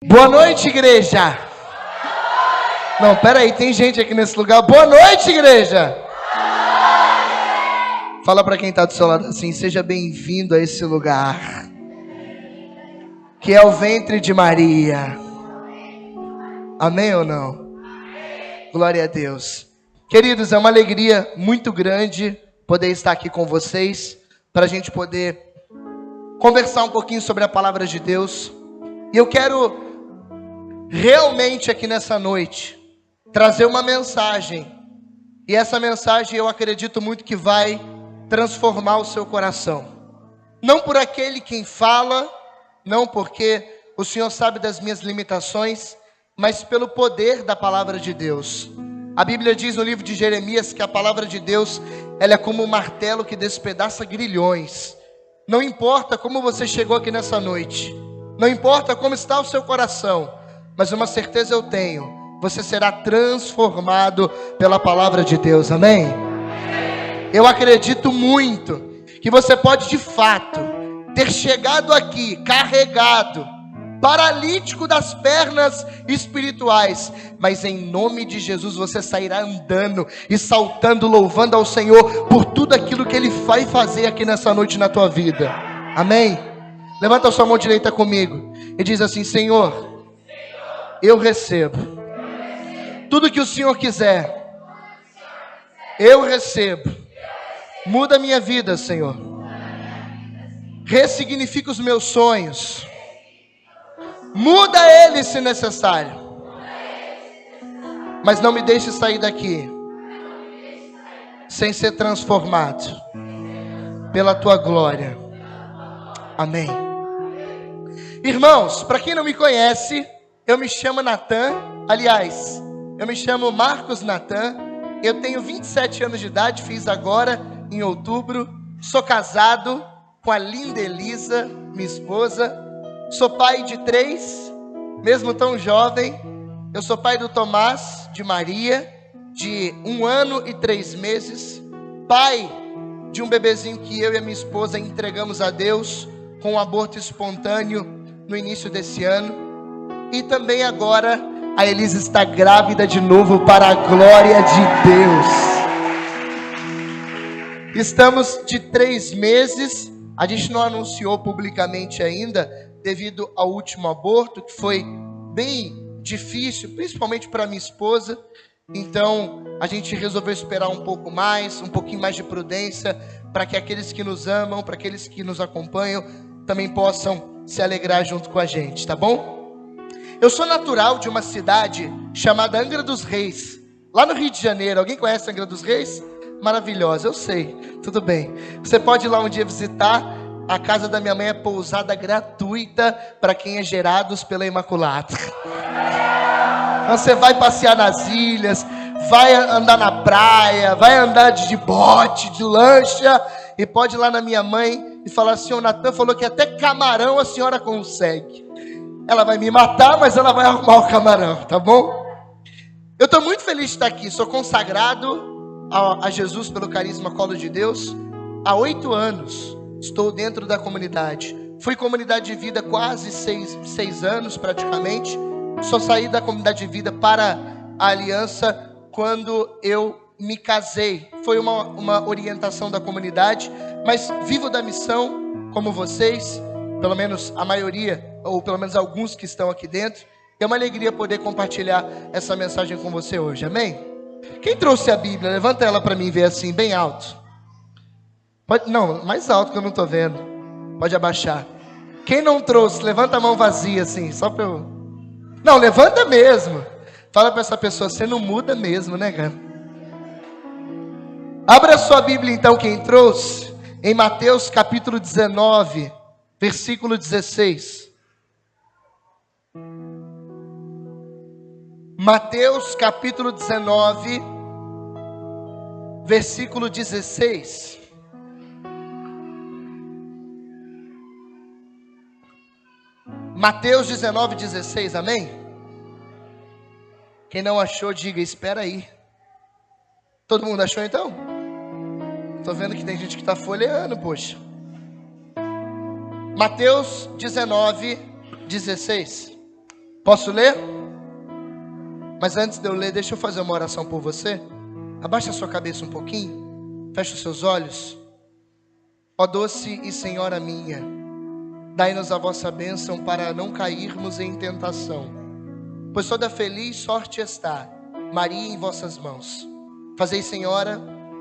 Boa noite, igreja. Não, pera aí, tem gente aqui nesse lugar. Boa noite, igreja. Fala para quem está do seu lado assim: seja bem-vindo a esse lugar, que é o ventre de Maria. Amém ou não? Glória a Deus. Queridos, é uma alegria muito grande poder estar aqui com vocês, para a gente poder conversar um pouquinho sobre a palavra de Deus. E eu quero realmente aqui nessa noite trazer uma mensagem, e essa mensagem eu acredito muito que vai transformar o seu coração, não por aquele quem fala, não porque o Senhor sabe das minhas limitações, mas pelo poder da palavra de Deus. A Bíblia diz no livro de Jeremias que a palavra de Deus, ela é como um martelo que despedaça grilhões. Não importa como você chegou aqui nessa noite, não importa como está o seu coração, mas uma certeza eu tenho: você será transformado pela palavra de Deus, amém? Eu acredito muito que você pode de fato ter chegado aqui carregado, paralítico das pernas espirituais, mas em nome de Jesus você sairá andando e saltando, louvando ao Senhor por tudo aquilo que Ele vai fazer aqui nessa noite na tua vida, amém? Levanta a sua mão direita comigo e diz assim: Senhor, eu recebo tudo que o Senhor quiser, eu recebo. Muda a minha vida, Senhor. Ressignifica os meus sonhos. Muda eles se necessário. Mas não me deixe sair daqui sem ser transformado pela tua glória. Amém. Irmãos, para quem não me conhece, eu me chamo Natan. Aliás, eu me chamo Marcos Natan. Eu tenho 27 anos de idade, fiz agora em outubro. Sou casado com a linda Elisa, minha esposa. Sou pai de 3, mesmo tão jovem. Eu sou pai do Tomás, de Maria, de 1 ano e 3 meses. Pai de um bebezinho que eu e a minha esposa entregamos a Deus com um aborto espontâneo no início desse ano. E também agora a Elisa está grávida de novo, para a glória de Deus. Estamos de 3 meses. A gente não anunciou publicamente ainda, devido ao último aborto, que foi bem difícil, principalmente para minha esposa. Então a gente resolveu esperar um pouco mais, um pouquinho mais de prudência, para que aqueles que nos amam, para aqueles que nos acompanham, também possam se alegrar junto com a gente, tá bom? Eu sou natural de uma cidade chamada Angra dos Reis, lá no Rio de Janeiro. Alguém conhece Angra dos Reis? Maravilhosa, eu sei, tudo bem. Você pode ir lá um dia visitar. A casa da minha mãe é pousada gratuita para quem é gerados pela Imaculada. Você vai passear nas ilhas, vai andar na praia, vai andar de bote, de lancha, e pode ir lá na minha mãe e falar assim: o Natan falou que até camarão a senhora consegue. Ela vai me matar, mas ela vai arrumar o camarão, tá bom? Eu estou muito feliz de estar aqui. Sou consagrado a Jesus pelo carisma Colo de Deus há 8 anos. Estou dentro da comunidade. Fui comunidade de vida quase 6 anos praticamente. Só saí da comunidade de vida para a aliança quando eu me casei. Foi uma orientação da comunidade, mas vivo da missão como vocês, pelo menos a maioria, ou pelo menos alguns que estão aqui dentro. É uma alegria poder compartilhar essa mensagem com você hoje, amém? Quem trouxe a Bíblia? Levanta ela para mim ver assim, bem alto. Pode, não, mais alto que eu não estou vendo. Pode abaixar. Quem não trouxe, levanta a mão vazia assim, só para eu... Não, levanta mesmo. Fala para essa pessoa: você não muda mesmo, né, cara? Abra a sua Bíblia então, quem trouxe, em Mateus capítulo 19, versículo 16. Mateus capítulo 19, versículo 16. Mateus 19, 16, amém? Quem não achou, diga: espera aí. Todo mundo achou então? Estou vendo que tem gente que está folheando, poxa. Mateus 19, 16. Posso ler? Mas antes de eu ler, deixa eu fazer uma oração por você. Abaixa a sua cabeça um pouquinho. Fecha os seus olhos. Ó doce e Senhora minha, dai-nos a vossa bênção para não cairmos em tentação. Pois toda feliz sorte está Maria em vossas mãos. Fazei, Senhora,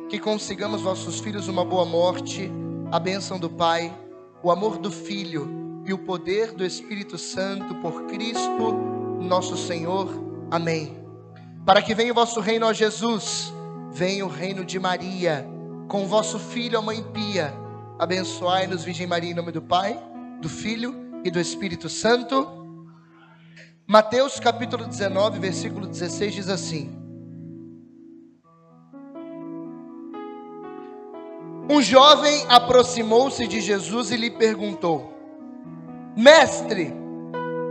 que consigamos vossos filhos uma boa morte, a bênção do Pai, o amor do Filho e o poder do Espírito Santo por Cristo nosso Senhor. Amém. Para que venha o vosso reino, ó Jesus, venha o reino de Maria, com o vosso Filho, a Mãe Pia. Abençoai-nos, Virgem Maria, em nome do Pai, do Filho e do Espírito Santo. Mateus capítulo 19, versículo 16 diz assim: Um jovem aproximou-se de Jesus e lhe perguntou: Mestre,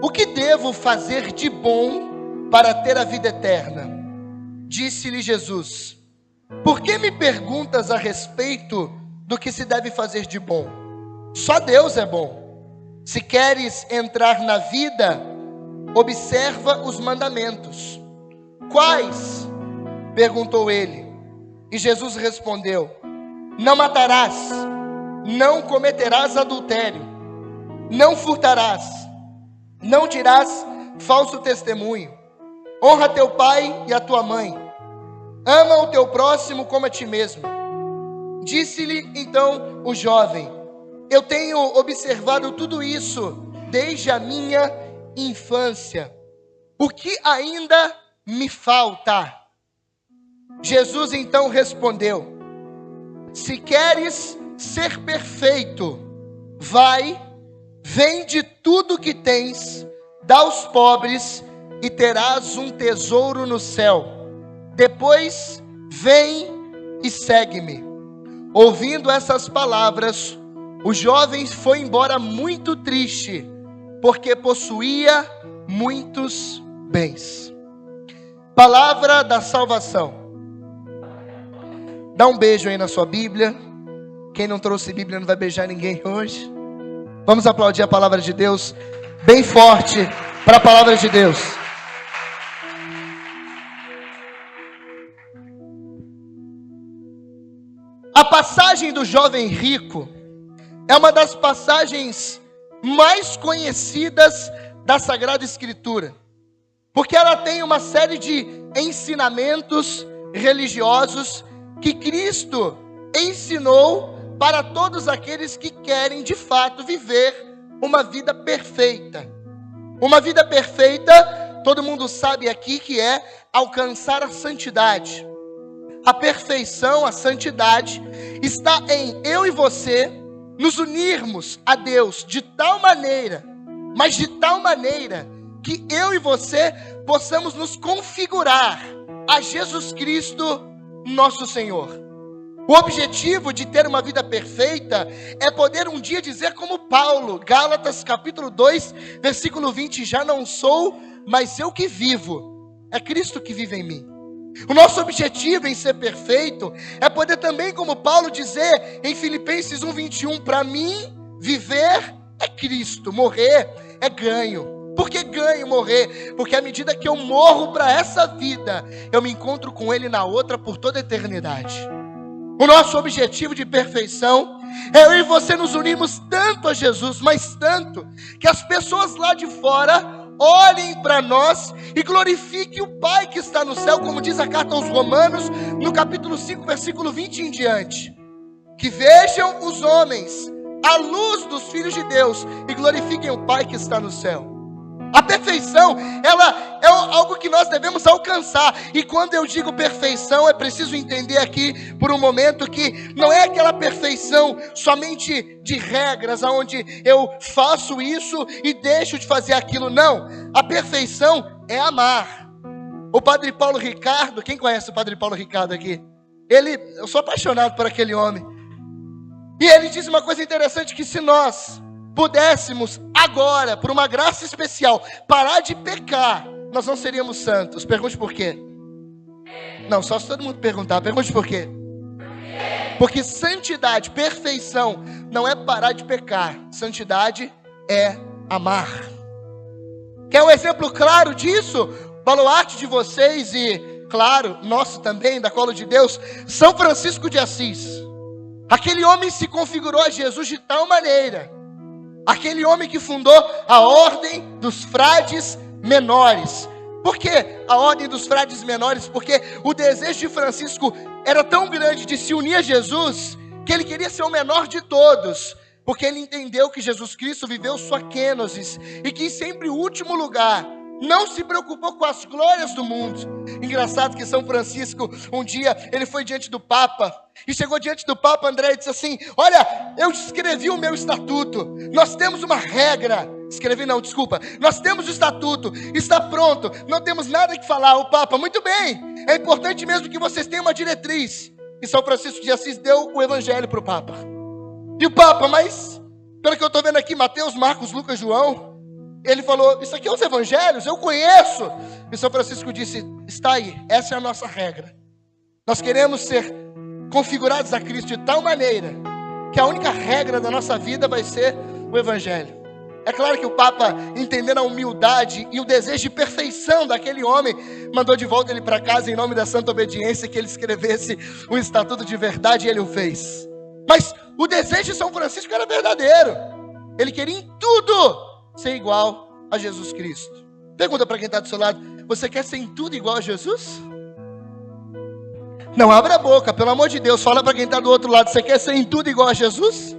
o que devo fazer de bom para ter a vida eterna? Disse-lhe Jesus: Por que me perguntas a respeito do que se deve fazer de bom? Só Deus é bom. Se queres entrar na vida, observa os mandamentos. Quais? Perguntou ele. E Jesus respondeu: Não matarás, não cometerás adultério, não furtarás, não dirás falso testemunho, honra teu pai e a tua mãe, ama o teu próximo como a ti mesmo. Disse-lhe então o jovem: Eu tenho observado tudo isso desde a minha infância. O que ainda me falta? Jesus então respondeu: Se queres ser perfeito, vai, vende tudo que tens, dá aos pobres e terás um tesouro no céu. Depois vem e segue-me. Ouvindo essas palavras, o jovem foi embora muito triste, porque possuía muitos bens. Palavra da salvação. Dá um beijo aí na sua Bíblia. Quem não trouxe Bíblia não vai beijar ninguém hoje. Vamos aplaudir a palavra de Deus bem forte para a palavra de Deus. A passagem do jovem rico é uma das passagens mais conhecidas da Sagrada Escritura, porque ela tem uma série de ensinamentos religiosos que Cristo ensinou para todos aqueles que querem de fato viver uma vida perfeita. Uma vida perfeita, todo mundo sabe aqui que é alcançar a santidade. A perfeição, a santidade, está em eu e você nos unirmos a Deus de tal maneira, mas de tal maneira, que eu e você possamos nos configurar a Jesus Cristo, nosso Senhor. O objetivo de ter uma vida perfeita é poder um dia dizer como Paulo, Gálatas capítulo 2, versículo 20, já não sou, mas eu que vivo, é Cristo que vive em mim. O nosso objetivo em ser perfeito é poder também, como Paulo, dizer em Filipenses 1:21, para mim, viver é Cristo, morrer é ganho. Por que ganho morrer? Porque à medida que eu morro para essa vida, eu me encontro com Ele na outra por toda a eternidade. O nosso objetivo de perfeição é eu e você nos unirmos tanto a Jesus, mas tanto, que as pessoas lá de fora olhem para nós e glorifiquem o Pai que está no céu, como diz a carta aos Romanos, no capítulo 5, versículo 20 em diante. Que vejam os homens a luz dos filhos de Deus e glorifiquem o Pai que está no céu. A perfeição, ela é algo que nós devemos alcançar. E quando eu digo perfeição, é preciso entender aqui por um momento que não é aquela perfeição somente de regras, onde eu faço isso e deixo de fazer aquilo. Não, a perfeição é amar. O Padre Paulo Ricardo, quem conhece o Padre Paulo Ricardo aqui? Eu sou apaixonado por aquele homem. E ele diz uma coisa interessante, que se nós pudéssemos agora, por uma graça especial, parar de pecar, nós não seríamos santos. Pergunte por quê? Não, só se todo mundo perguntar. Pergunte por quê? Porque santidade, perfeição, não é parar de pecar. Santidade é amar. Quer um exemplo claro disso? Baluarte de vocês e, claro, nosso também, da Colo de Deus, São Francisco de Assis. Aquele homem se configurou a Jesus de tal maneira. Aquele homem que fundou a Ordem dos Frades Menores. Por que a Ordem dos Frades Menores? Porque o desejo de Francisco era tão grande de se unir a Jesus, que ele queria ser o menor de todos. Porque ele entendeu que Jesus Cristo viveu sua kenosis e quis sempre o último lugar. Não se preocupou com as glórias do mundo. Engraçado que São Francisco, um dia, ele foi diante do Papa. E chegou diante do Papa, André, e disse assim: olha, eu escrevi o meu estatuto. Nós temos uma regra. Nós temos o estatuto, está pronto. Não temos nada que falar. O Papa, muito bem. É importante mesmo que vocês tenham uma diretriz. E São Francisco de Assis deu o evangelho para o Papa. E o Papa, mas, pelo que eu estou vendo aqui, Mateus, Marcos, Lucas, João... Ele falou, isso aqui é os evangelhos, eu conheço. E São Francisco disse, está aí, essa é a nossa regra. Nós queremos ser configurados a Cristo de tal maneira, que a única regra da nossa vida vai ser o evangelho. É claro que o Papa, entendendo a humildade e o desejo de perfeição daquele homem, mandou de volta ele para casa em nome da santa obediência, que ele escrevesse um estatuto de verdade, e ele o fez. Mas o desejo de São Francisco era verdadeiro. Ele queria em tudo ser igual a Jesus Cristo. Pergunta para quem está do seu lado: você quer ser em tudo igual a Jesus? Não abra a boca, pelo amor de Deus. Fala para quem está do outro lado: você quer ser em tudo igual a Jesus?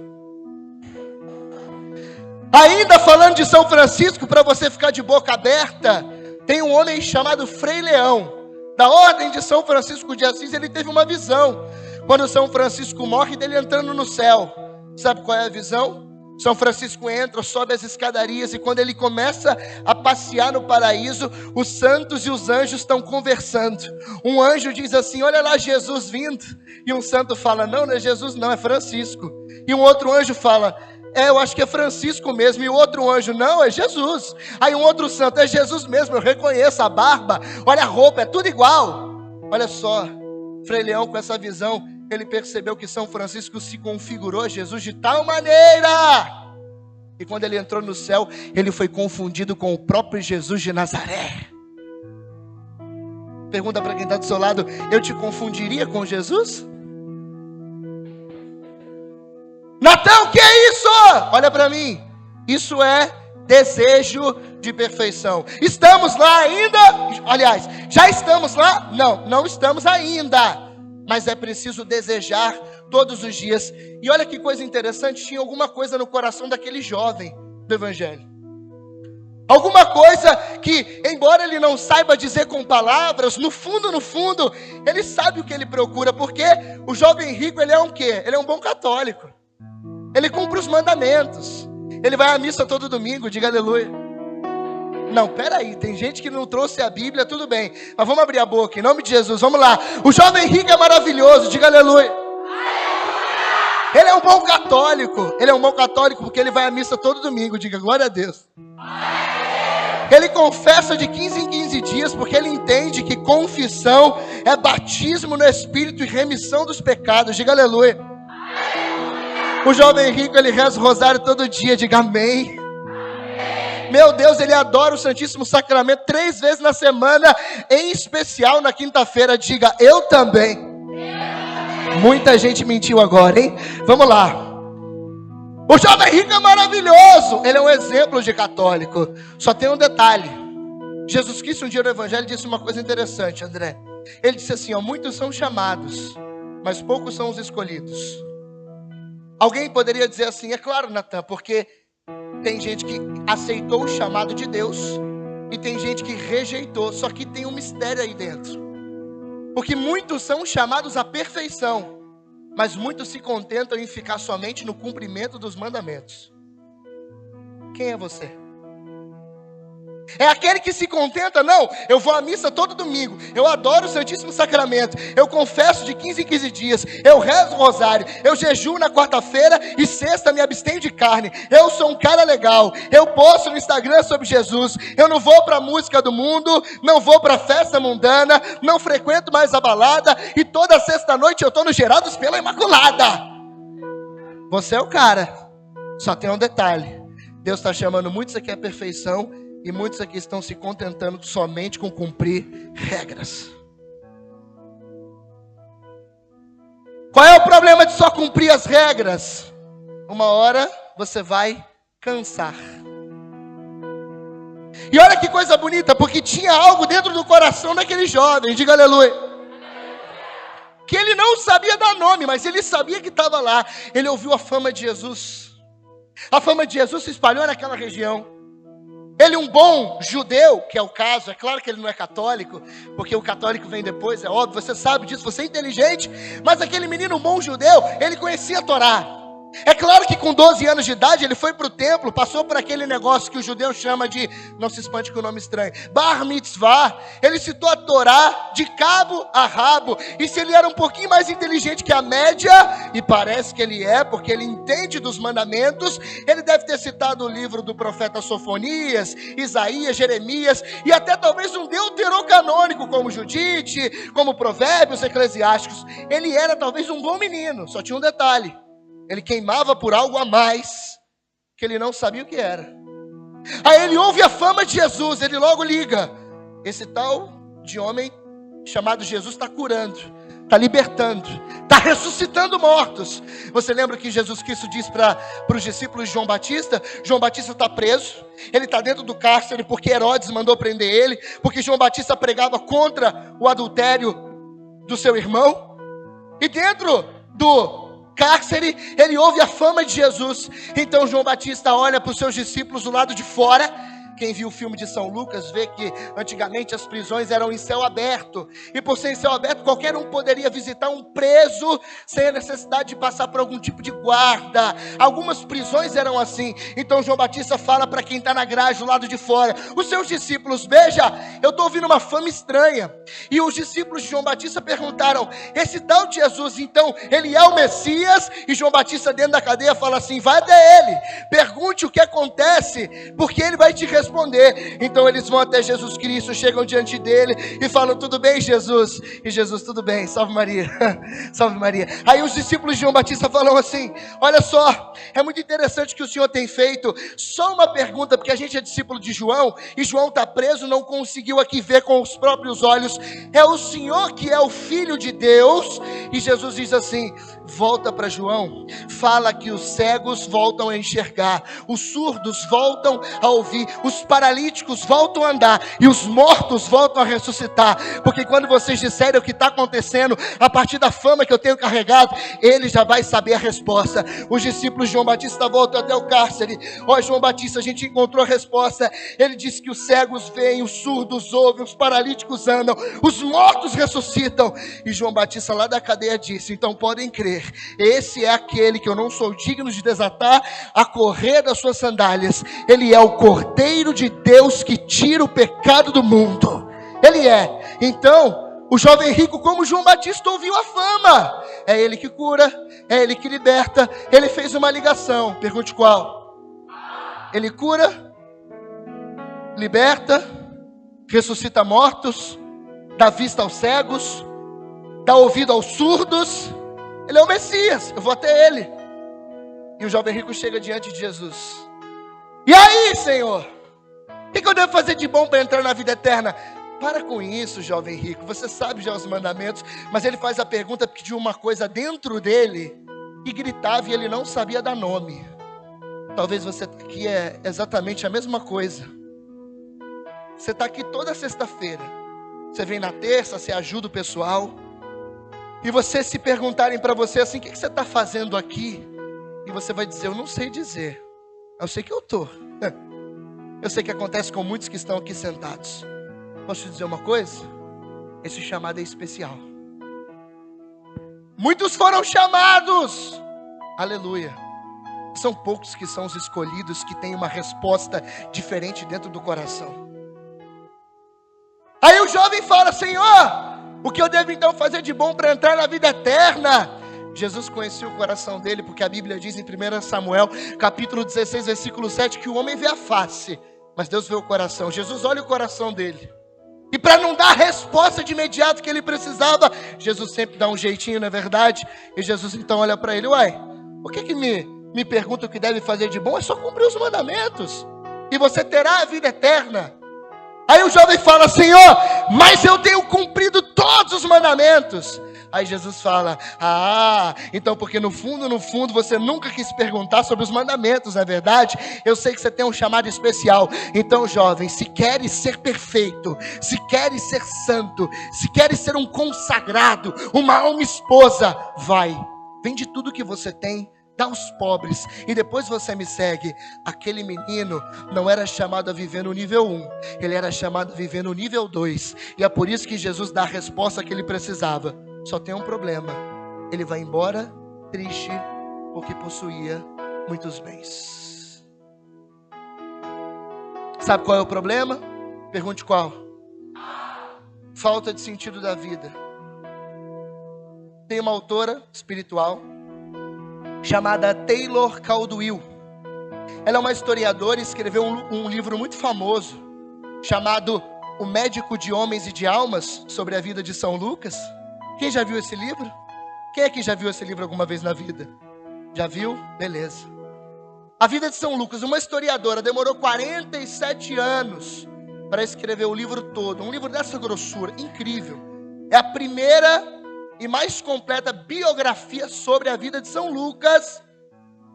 Ainda falando de São Francisco, para você ficar de boca aberta, tem um homem chamado Frei Leão, da Ordem de São Francisco de Assis. Ele teve uma visão quando São Francisco morre, dele entrando no céu. Sabe qual é a visão? São Francisco entra, sobe as escadarias, e quando ele começa a passear no paraíso, os santos e os anjos estão conversando. Um anjo diz assim: olha lá Jesus vindo. E um santo fala: não é Jesus não, é Francisco. E um outro anjo fala: eu acho que é Francisco mesmo. E o outro anjo: não, é Jesus. Aí um outro santo: é Jesus mesmo, eu reconheço a barba, olha a roupa, é tudo igual. Olha só, Frei Leão, com essa visão, ele percebeu que São Francisco se configurou a Jesus de tal maneira, e quando ele entrou no céu, ele foi confundido com o próprio Jesus de Nazaré. Pergunta para quem está do seu lado: eu te confundiria com Jesus? Natão, que é isso? Olha para mim. Isso é desejo de perfeição. Estamos lá ainda? Aliás, já estamos lá? Não estamos ainda. Mas é preciso desejar todos os dias. E olha que coisa interessante, tinha alguma coisa no coração daquele jovem do Evangelho. Alguma coisa que, embora ele não saiba dizer com palavras, no fundo, ele sabe o que ele procura. Porque o jovem rico, ele é um quê? Ele é um bom católico. Ele cumpre os mandamentos. Ele vai à missa todo domingo, diga aleluia. Não, peraí, tem gente que não trouxe a Bíblia, tudo bem. Mas vamos abrir a boca, em nome de Jesus, vamos lá. O jovem rico é maravilhoso, diga aleluia. Ele é um bom católico, porque ele vai à missa todo domingo, diga glória a Deus. Ele confessa de 15 em 15 dias, porque ele entende que confissão é batismo no Espírito e remissão dos pecados, diga aleluia. O jovem rico, ele reza o rosário todo dia, diga amém. Meu Deus, ele adora o Santíssimo Sacramento 3 vezes na semana, em especial na quinta-feira, diga eu também. Muita gente mentiu agora, hein? Vamos lá. O jovem rico é maravilhoso, ele é um exemplo de católico. Só tem um detalhe: Jesus Cristo um dia no Evangelho disse uma coisa interessante, André. Ele disse assim, muitos são chamados, mas poucos são os escolhidos. Alguém poderia dizer assim: é claro, Natan, porque tem gente que aceitou o chamado de Deus e tem gente que rejeitou. Só que tem um mistério aí dentro. Porque muitos são chamados à perfeição, mas muitos se contentam em ficar somente no cumprimento dos mandamentos. Quem é você? É aquele que se contenta, não, eu vou à missa todo domingo, eu adoro o Santíssimo Sacramento, eu confesso de 15 em 15 dias, eu rezo o rosário, eu jejuo na quarta-feira e sexta me abstenho de carne, eu sou um cara legal, eu posto no Instagram sobre Jesus, eu não vou para a música do mundo, não vou para a festa mundana, não frequento mais a balada, e toda sexta-noite eu estou no Gerados pela Imaculada. Você é o cara. Só tem um detalhe: Deus está chamando muitos aqui à perfeição, E muitos aqui estão se contentando somente com cumprir regras. Qual é o problema de só cumprir as regras? Uma hora você vai cansar. E olha que coisa bonita, porque tinha algo dentro do coração daquele jovem, diga aleluia. Que ele não sabia dar nome, mas ele sabia que estava lá. Ele ouviu a fama de Jesus. A fama de Jesus se espalhou naquela região. Ele, um bom judeu, que é o caso, é claro que ele não é católico, porque o católico vem depois, é óbvio, você sabe disso, você é inteligente, mas aquele menino, um bom judeu, ele conhecia a Torá. É claro que com 12 anos de idade ele foi para o templo, passou por aquele negócio que o judeu chama de, não se espante com o nome estranho, Bar Mitzvah. Ele citou a Torá de cabo a rabo. E se ele era um pouquinho mais inteligente que a média, e parece que ele é, porque ele entende dos mandamentos, ele deve ter citado o livro do profeta Sofonias, Isaías, Jeremias, e até talvez um deuterocanônico como Judite, como Provérbios Eclesiásticos. Ele era talvez um bom menino, só tinha um detalhe. Ele queimava por algo a mais, que ele não sabia o que era. Aí ele ouve a fama de Jesus, ele logo liga. Esse tal de homem chamado Jesus está curando, está libertando, está ressuscitando mortos. Você lembra que Jesus Cristo disse para os discípulos de João Batista? João Batista está preso, ele está dentro do cárcere porque Herodes mandou prender ele, porque João Batista pregava contra o adultério do seu irmão. E dentro do cárcere, ele ouve a fama de Jesus. Então João Batista olha para os seus discípulos do lado de fora. Quem viu o filme de São Lucas vê que antigamente as prisões eram em céu aberto. E por ser em céu aberto, qualquer um poderia visitar um preso sem a necessidade de passar por algum tipo de guarda. Algumas prisões eram assim. Então João Batista fala para quem está na grade do lado de fora: os seus discípulos, veja, eu estou ouvindo uma fama estranha. E os discípulos de João Batista perguntaram: esse tal de Jesus, então, ele é o Messias? E João Batista dentro da cadeia fala assim: vai até ele, pergunte o que acontece, porque ele vai te responder. Então eles vão até Jesus Cristo, chegam diante dele e falam: tudo bem, Jesus? E Jesus: tudo bem, salve Maria. Salve Maria. Aí os discípulos de João Batista falam assim: olha só, é muito interessante o que o Senhor tem feito. Só uma pergunta, porque a gente é discípulo de João, e João está preso, não conseguiu aqui ver com os próprios olhos. É o Senhor que é o Filho de Deus? E Jesus diz assim: volta para João, fala que os cegos voltam a enxergar, os surdos voltam a ouvir, os paralíticos voltam a andar e os mortos voltam a ressuscitar. Porque quando vocês disserem o que está acontecendo, a partir da fama que eu tenho carregado, ele já vai saber a resposta. Os discípulos de João Batista voltam até o cárcere. Ó, João Batista, a gente encontrou a resposta. Ele disse que os cegos veem, os surdos ouvem, os paralíticos andam, os mortos ressuscitam. E João Batista lá da cadeia disse: então podem crer, esse é aquele que eu não sou digno de desatar a correr das suas sandálias. Ele é o Cordeiro de Deus que tira o pecado do mundo. Ele é. Então o jovem rico, como João Batista, ouviu a fama. É ele que cura, é ele que liberta. Ele fez uma ligação. Pergunte qual? Ele cura, liberta, ressuscita mortos, dá vista aos cegos, dá ouvido aos surdos. Ele é o Messias, eu vou até ele. E o jovem rico chega diante de Jesus: e aí, Senhor, o que eu devo fazer de bom para entrar na vida eterna? Para com isso, jovem rico, você sabe já os mandamentos. Mas ele faz a pergunta porque tinha uma coisa dentro dele que gritava e ele não sabia dar nome. Talvez você aqui é exatamente a mesma coisa. Você está aqui toda sexta-feira, você vem na terça, você ajuda o pessoal, e você, se perguntarem para você assim: o que você está fazendo aqui? E você vai dizer: eu não sei dizer, eu sei que eu estou. Eu sei que acontece com muitos que estão aqui sentados. Posso te dizer uma coisa? Esse chamado é especial. Muitos foram chamados, aleluia. São poucos que são os escolhidos, que têm uma resposta diferente dentro do coração. Aí o jovem fala: Senhor, o que eu devo então fazer de bom para entrar na vida eterna? Jesus conhecia o coração dele, porque a Bíblia diz em 1 Samuel, capítulo 16, versículo 7, que o homem vê a face, mas Deus vê o coração. Jesus olha o coração dele. E para não dar a resposta de imediato que ele precisava, Jesus sempre dá um jeitinho, não é verdade? E Jesus então olha para ele: uai, por que me pergunta o que deve fazer de bom? É só cumprir os mandamentos. e você terá a vida eterna. Aí o jovem fala: Senhor, mas eu tenho cumprido todos os mandamentos. Aí Jesus fala: então porque no fundo você nunca quis perguntar sobre os mandamentos, não é verdade? Eu sei que você tem um chamado especial. Então, jovem, se queres ser perfeito, se queres ser santo, se queres ser um consagrado, uma alma esposa, vende tudo que você tem, dá aos pobres, e depois você me segue. Aquele menino não era chamado a viver no nível 1, ele era chamado a viver no nível 2, e é por isso que Jesus dá a resposta que ele precisava. Só tem um problema: ele vai embora triste, porque possuía muitos bens. Sabe qual é o problema? Pergunte qual? Falta de sentido da vida. Tem uma autora espiritual chamada Taylor Caldwell. Ela é uma historiadora e escreveu um livro muito famoso chamado O Médico de Homens e de Almas, sobre a vida de São Lucas. Quem já viu esse livro? Quem é que já viu esse livro alguma vez na vida? Já viu? Beleza. A vida de São Lucas, uma historiadora, demorou 47 anos para escrever o livro todo. Um livro dessa grossura, incrível. É a primeira e mais completa biografia sobre a vida de São Lucas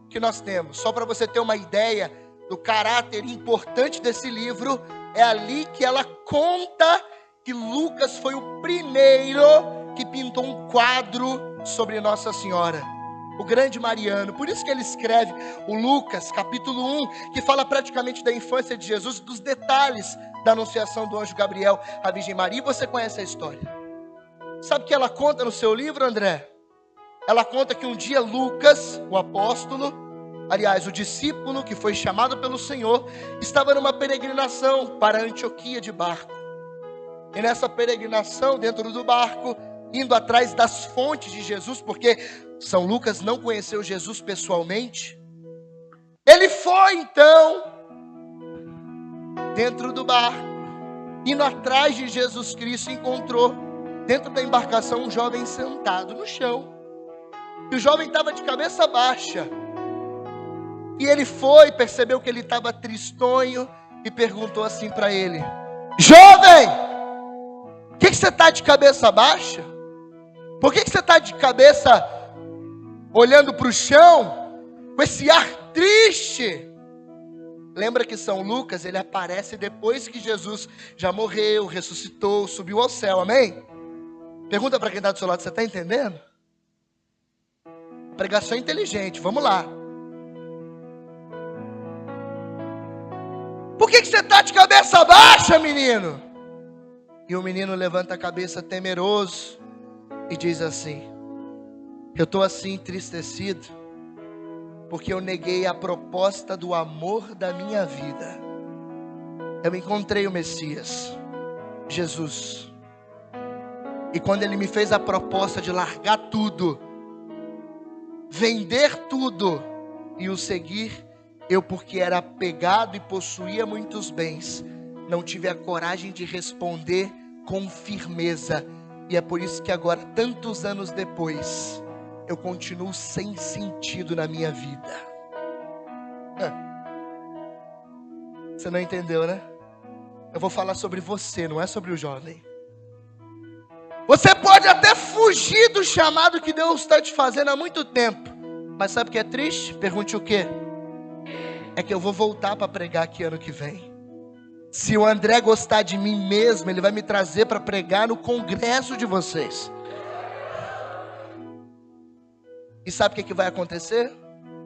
que nós temos. Só para você ter uma ideia do caráter importante desse livro, é ali que ela conta que Lucas foi o primeiro que pintou um quadro sobre Nossa Senhora, o grande Mariano. Por isso que ele escreve o Lucas, capítulo 1, que fala praticamente da infância de Jesus, dos detalhes da anunciação do anjo Gabriel à Virgem Maria. E você conhece a história. Sabe o que ela conta no seu livro, André? Ela conta que um dia Lucas, o apóstolo, aliás, o discípulo que foi chamado pelo Senhor, estava numa peregrinação para Antioquia de barco. E nessa peregrinação, dentro do barco, indo atrás das fontes de Jesus, porque São Lucas não conheceu Jesus pessoalmente, ele foi então dentro do barco, indo atrás de Jesus Cristo, encontrou dentro da embarcação um jovem sentado no chão, e o jovem estava de cabeça baixa, e ele foi, percebeu que ele estava tristonho, e perguntou assim para ele: jovem, por que você está de cabeça baixa? Por que você está de cabeça olhando para o chão, com esse ar triste? Lembra que São Lucas, ele aparece depois que Jesus já morreu, ressuscitou, subiu ao céu, amém? Pergunta para quem está do seu lado: você está entendendo? Pregação inteligente, vamos lá. Por que você está de cabeça baixa, menino? E o menino levanta a cabeça temeroso e diz assim: eu estou assim entristecido, porque eu neguei a proposta do amor da minha vida. Eu encontrei o Messias, Jesus, e quando ele me fez a proposta de largar tudo, vender tudo e o seguir, eu, porque era apegado e possuía muitos bens, não tive a coragem de responder com firmeza. E é por isso que agora, tantos anos depois, eu continuo sem sentido na minha vida. Você não entendeu, né? Eu vou falar sobre você, não é sobre o jovem. Você pode até fugir do chamado que Deus está te fazendo há muito tempo, mas sabe o que é triste? Pergunte o quê? É que eu vou voltar para pregar aqui ano que vem. Se o André gostar de mim mesmo, ele vai me trazer para pregar no congresso de vocês. E sabe o que vai acontecer?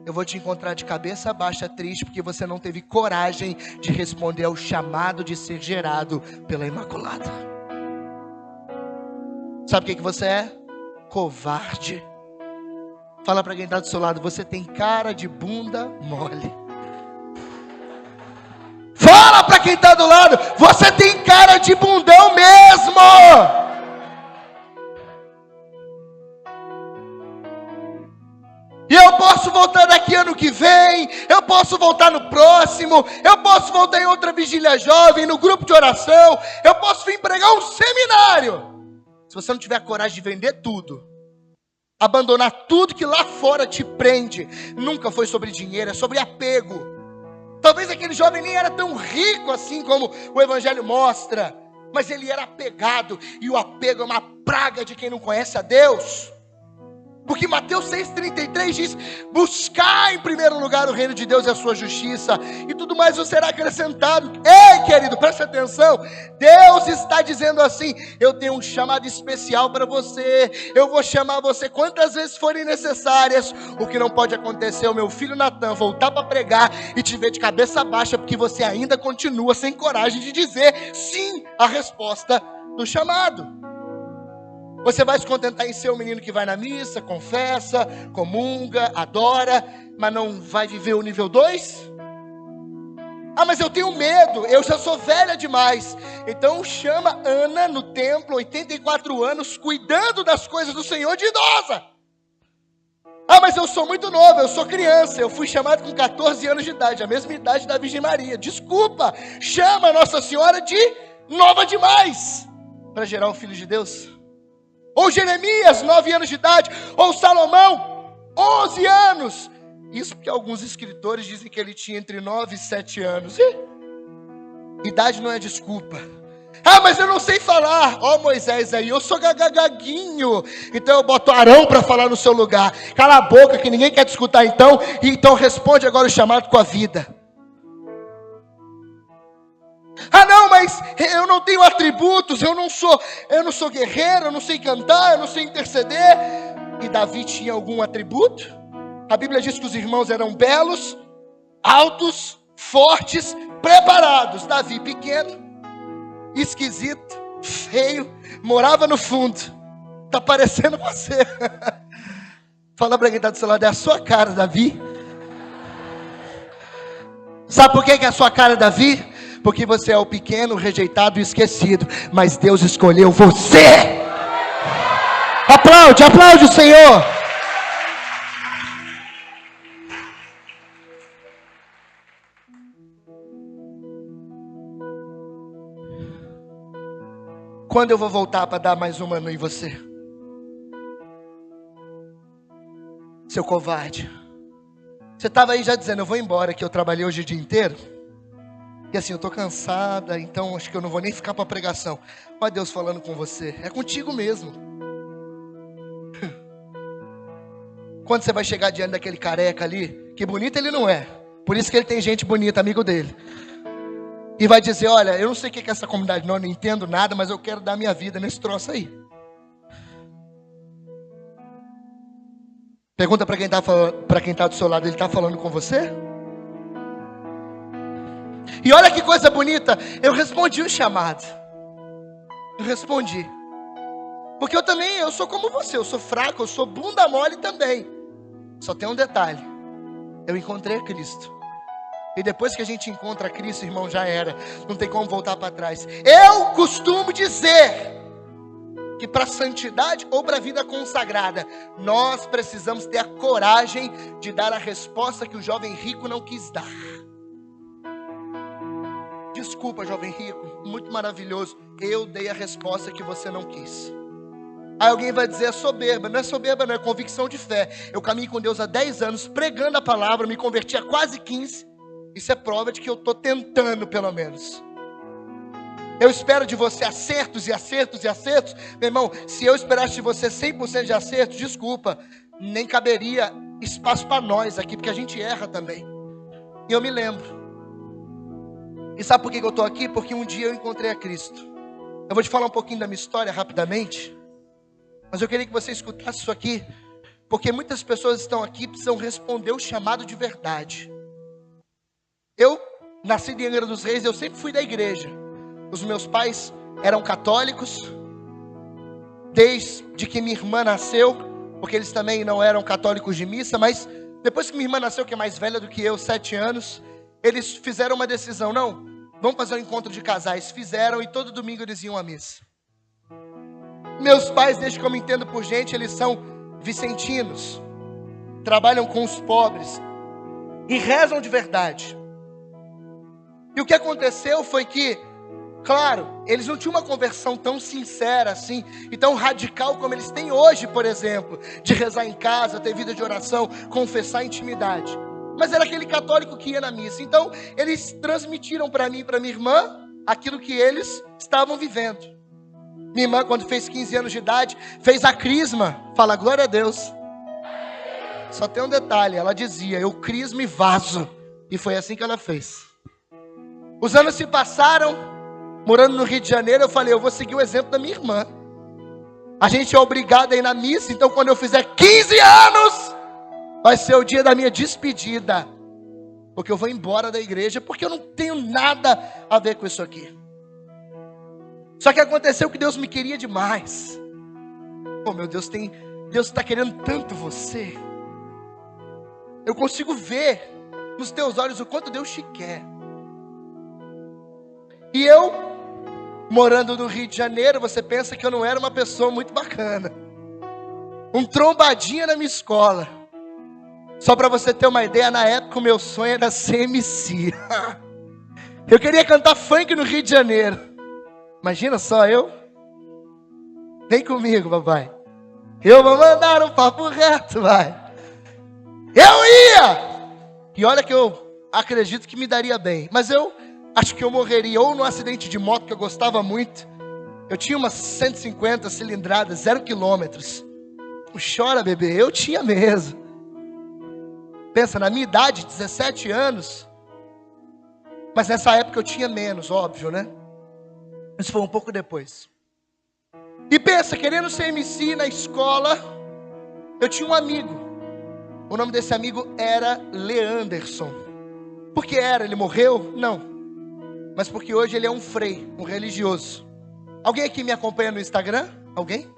Eu vou te encontrar de cabeça baixa, triste, porque você não teve coragem de responder ao chamado de ser gerado pela Imaculada. Sabe o que você é? Covarde. Fala para quem está do seu lado: você tem cara de bunda mole. Fala para quem está do lado: você tem cara de bundão mesmo. E eu posso voltar daqui ano que vem, eu posso voltar no próximo, eu posso voltar em outra vigília jovem, no grupo de oração, eu posso vir pregar um seminário. Se você não tiver a coragem de vender tudo, abandonar tudo que lá fora te prende, nunca foi sobre dinheiro, é sobre apego. Talvez aquele jovem nem era tão rico assim como o Evangelho mostra, mas ele era apegado, e o apego é uma praga de quem não conhece a Deus. Porque Mateus 6,33 diz: buscar em primeiro lugar o reino de Deus e a sua justiça, e tudo mais vos será acrescentado. Ei, querido, preste atenção. Deus está dizendo assim: eu tenho um chamado especial para você, eu vou chamar você quantas vezes forem necessárias. O que não pode acontecer é o meu filho Natan voltar para pregar e te ver de cabeça baixa, porque você ainda continua sem coragem de dizer sim à resposta do chamado. Você vai se contentar em ser o menino que vai na missa, confessa, comunga, adora, mas não vai viver o nível 2? Ah, mas eu tenho medo, eu já sou velha demais. Então chama Ana no templo, 84 anos, cuidando das coisas do Senhor, de idosa. Ah, mas eu sou muito novo, eu sou criança, eu fui chamado com 14 anos de idade, a mesma idade da Virgem Maria. Desculpa, chama Nossa Senhora de nova demais, para gerar o Filho de Deus. Ou Jeremias, 9 anos de idade. Ou Salomão, 11 anos. Isso porque alguns escritores dizem que ele tinha entre 9 e 7 anos. Idade não é desculpa. Ah, mas eu não sei falar. Ó, Moisés aí, eu sou gagagaguinho. Então eu boto Arão para falar no seu lugar. Cala a boca que ninguém quer te escutar então. E então responde agora o chamado com a vida. Ah, não, mas eu não tenho atributos, eu não sou guerreiro, eu não sei cantar, eu não sei interceder. E Davi tinha algum atributo? A Bíblia diz que os irmãos eram belos, altos, fortes, preparados. Davi pequeno, esquisito, feio, morava no fundo. Está parecendo você. Fala para quem está do seu lado, é a sua cara, Davi. Sabe por que é a sua cara, Davi? Porque você é o pequeno, rejeitado e esquecido. Mas Deus escolheu você. Aplaude, aplaude o Senhor. Quando eu vou voltar para dar mais uma em você? Seu covarde. Você estava aí já dizendo: eu vou embora, que eu trabalhei hoje o dia inteiro. E assim, eu estou cansada, então acho que eu não vou nem ficar para a pregação. Olha Deus falando com você, é contigo mesmo. Quando você vai chegar diante daquele careca ali, que bonito ele não é, por isso que ele tem gente bonita, amigo dele. E vai dizer: olha, eu não sei o que é essa comunidade não entendo nada, mas eu quero dar minha vida nesse troço aí. Pergunta para quem está do seu lado, ele está falando com você? E olha que coisa bonita, eu respondi o chamado. Eu respondi. Porque eu sou como você, eu sou fraco, eu sou bunda mole também. Só tem um detalhe, eu encontrei Cristo. E depois que a gente encontra Cristo, irmão, já era. Não tem como voltar para trás. Eu costumo dizer que para a santidade ou para a vida consagrada, nós precisamos ter a coragem de dar a resposta que o jovem rico não quis dar. Desculpa, jovem rico, muito maravilhoso. Eu dei a resposta que você não quis. Aí alguém vai dizer: é soberba. Não é soberba, não, é convicção de fé. Eu caminho com Deus há 10 anos, pregando a palavra, me converti há quase 15. Isso é prova de que eu estou tentando, pelo menos. Eu espero de você acertos e acertos e acertos. Meu irmão, se eu esperasse de você 100% de acertos, desculpa, nem caberia espaço para nós aqui, porque a gente erra também. E eu me lembro. E sabe por que eu estou aqui? Porque um dia eu encontrei a Cristo. Eu vou te falar um pouquinho da minha história rapidamente, mas eu queria que você escutasse isso aqui, porque muitas pessoas estão aqui e precisam responder o chamado de verdade. Eu, nascido em Angra dos Reis, eu sempre fui da igreja. Os meus pais eram católicos, desde que minha irmã nasceu, porque eles também não eram católicos de missa, mas depois que minha irmã nasceu, que é mais velha do que eu, 7 anos, eles fizeram uma decisão: não, vamos fazer um encontro de casais. Fizeram e todo domingo eles iam à missa. Meus pais, desde que eu me entendo por gente, eles são vicentinos, trabalham com os pobres e rezam de verdade. E o que aconteceu foi que, claro, eles não tinham uma conversão tão sincera assim, e tão radical como eles têm hoje, por exemplo, de rezar em casa, ter vida de oração, confessar intimidade. mas era aquele católico que ia na missa. Então, eles transmitiram para mim e para minha irmã aquilo que eles estavam vivendo. Minha irmã, quando fez 15 anos de idade, fez a crisma. Fala, glória a Deus. Só tem um detalhe, ela dizia, eu crisma e vaso. E foi assim que ela fez. Os anos se passaram, morando no Rio de Janeiro, eu falei, eu vou seguir o exemplo da minha irmã. A gente é obrigado a ir na missa, então quando eu fizer 15 anos, vai ser o dia da minha despedida. Porque eu vou embora da igreja, porque eu não tenho nada a ver com isso aqui. Só que aconteceu que Deus me queria demais. Oh meu Deus, Deus está querendo tanto você. Eu consigo ver nos teus olhos o quanto Deus te quer. E eu, morando no Rio de Janeiro, você pensa que eu não era uma pessoa muito bacana. Um trombadinha na minha escola. Só para você ter uma ideia, na época o meu sonho era ser MC. Eu queria cantar funk no Rio de Janeiro. Imagina só eu. Vem comigo, papai. Eu vou mandar um papo reto, vai. Eu ia! E olha que eu acredito que me daria bem. Mas eu acho que eu morreria ou num acidente de moto que eu gostava muito. Eu tinha umas 150 cilindradas, 0 quilômetros. Não chora, bebê, eu tinha mesmo. Pensa, na minha idade, 17 anos. Mas nessa época eu tinha menos, óbvio, né? Isso foi um pouco depois. E pensa, querendo ser MC na escola, eu tinha um amigo. O nome desse amigo era Leanderson. Por que era? Ele morreu? Não. Mas porque hoje ele é um frei, um religioso. Alguém aqui me acompanha no Instagram? Alguém?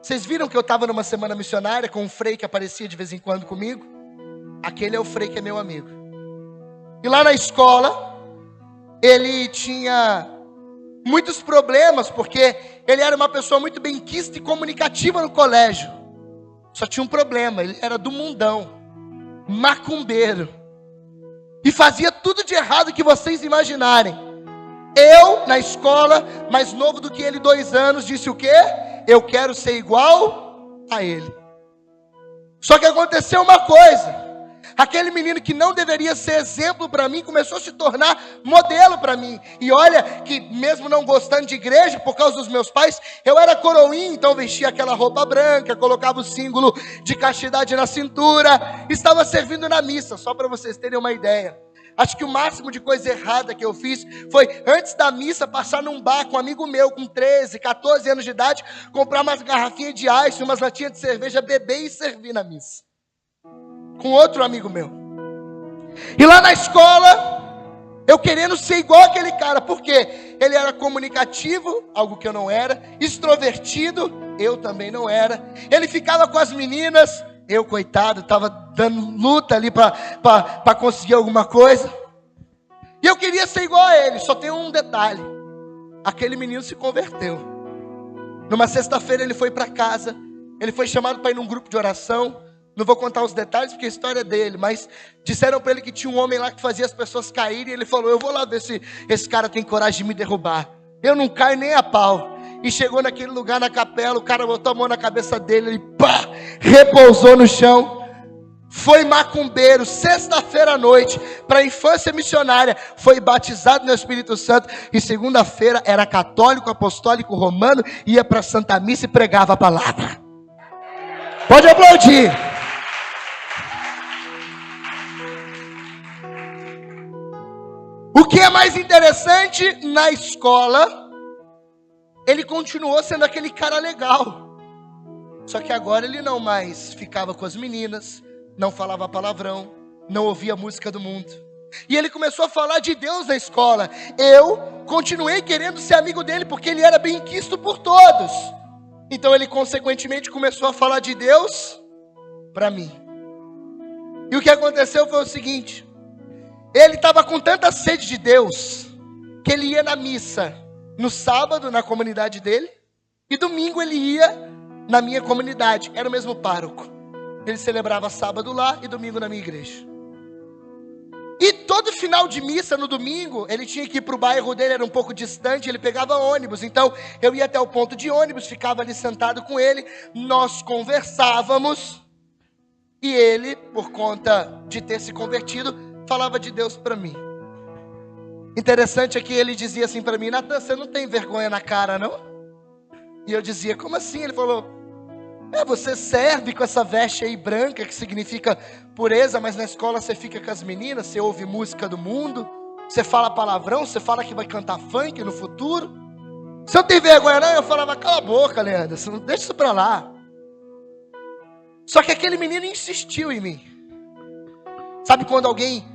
Vocês viram que eu estava numa semana missionária com um frei que aparecia de vez em quando comigo? Aquele é o frei que é meu amigo. E lá na escola, ele tinha muitos problemas, porque ele era uma pessoa muito benquista e comunicativa no colégio. Só tinha um problema, ele era do mundão, macumbeiro. E fazia tudo de errado que vocês imaginarem. Eu, na escola, mais novo do que ele, 2 anos, disse o quê? Eu quero ser igual a ele. Só que aconteceu uma coisa. Aquele menino que não deveria ser exemplo para mim, começou a se tornar modelo para mim. E olha que mesmo não gostando de igreja, por causa dos meus pais, eu era coroinha, então vestia aquela roupa branca, colocava o símbolo de castidade na cintura, estava servindo na missa, só para vocês terem uma ideia. Acho que o máximo de coisa errada que eu fiz foi, antes da missa, passar num bar com um amigo meu, com 13, 14 anos de idade, comprar umas garrafinhas de ice, umas latinhas de cerveja, beber e servir na missa. Com outro amigo meu. E lá na escola, eu querendo ser igual aquele cara. Por quê? Ele era comunicativo, algo que eu não era. Extrovertido, eu também não era. Ele ficava com as meninas, eu, coitado, estava dando luta ali para conseguir alguma coisa. E eu queria ser igual a ele. Só tem um detalhe. Aquele menino se converteu. Numa sexta-feira ele foi para casa. Ele foi chamado para ir num grupo de oração. Não vou contar os detalhes porque a história é dele, mas disseram para ele que tinha um homem lá que fazia as pessoas caírem, e ele falou, eu vou lá ver se esse cara tem coragem de me derrubar. Eu não caio nem a pau. E chegou naquele lugar na capela, o cara botou a mão na cabeça dele, ele pá, repousou no chão. Foi macumbeiro, sexta-feira à noite, para a infância missionária, foi batizado no Espírito Santo, e segunda-feira era católico, apostólico, romano, ia para a Santa Missa e pregava a palavra. Pode aplaudir. O que é mais interessante, na escola, ele continuou sendo aquele cara legal. Só que agora ele não mais ficava com as meninas, não falava palavrão, não ouvia a música do mundo. E ele começou a falar de Deus na escola. Eu continuei querendo ser amigo dele, porque ele era bem quisto por todos. Então ele consequentemente começou a falar de Deus para mim. E o que aconteceu foi o seguinte. Ele estava com tanta sede de Deus, que ele ia na missa no sábado na comunidade dele, e domingo ele ia na minha comunidade, era o mesmo pároco. Ele celebrava sábado lá e domingo na minha igreja. E todo final de missa no domingo, ele tinha que ir para o bairro dele, era um pouco distante, ele pegava ônibus. Então eu ia até o ponto de ônibus, ficava ali sentado com ele, nós conversávamos. E ele, por conta de ter se convertido, falava de Deus para mim. Interessante é que ele dizia assim para mim: Natan, você não tem vergonha na cara, não? E eu dizia: como assim? Ele falou: você serve com essa veste aí branca, que significa pureza, mas na escola você fica com as meninas, você ouve música do mundo, você fala palavrão, você fala que vai cantar funk no futuro. Se eu tenho vergonha não, eu falava: cala a boca, Leandro, você não deixa isso pra lá. Só que aquele menino insistiu em mim. Sabe quando alguém,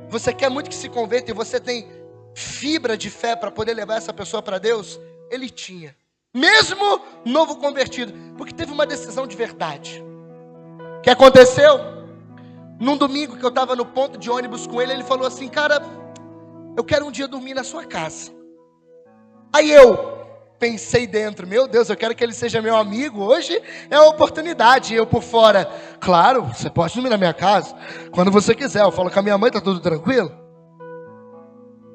você quer muito que se converta e você tem fibra de fé para poder levar essa pessoa para Deus? Ele tinha. Mesmo novo convertido, porque teve uma decisão de verdade. O que aconteceu? Num domingo que eu estava no ponto de ônibus com ele, ele falou assim: cara, eu quero um dia dormir na sua casa. Aí eu pensei dentro: meu Deus, eu quero que ele seja meu amigo, hoje é a oportunidade. E eu por fora: claro, você pode dormir na minha casa, quando você quiser. Eu falo com a minha mãe, tá tudo tranquilo?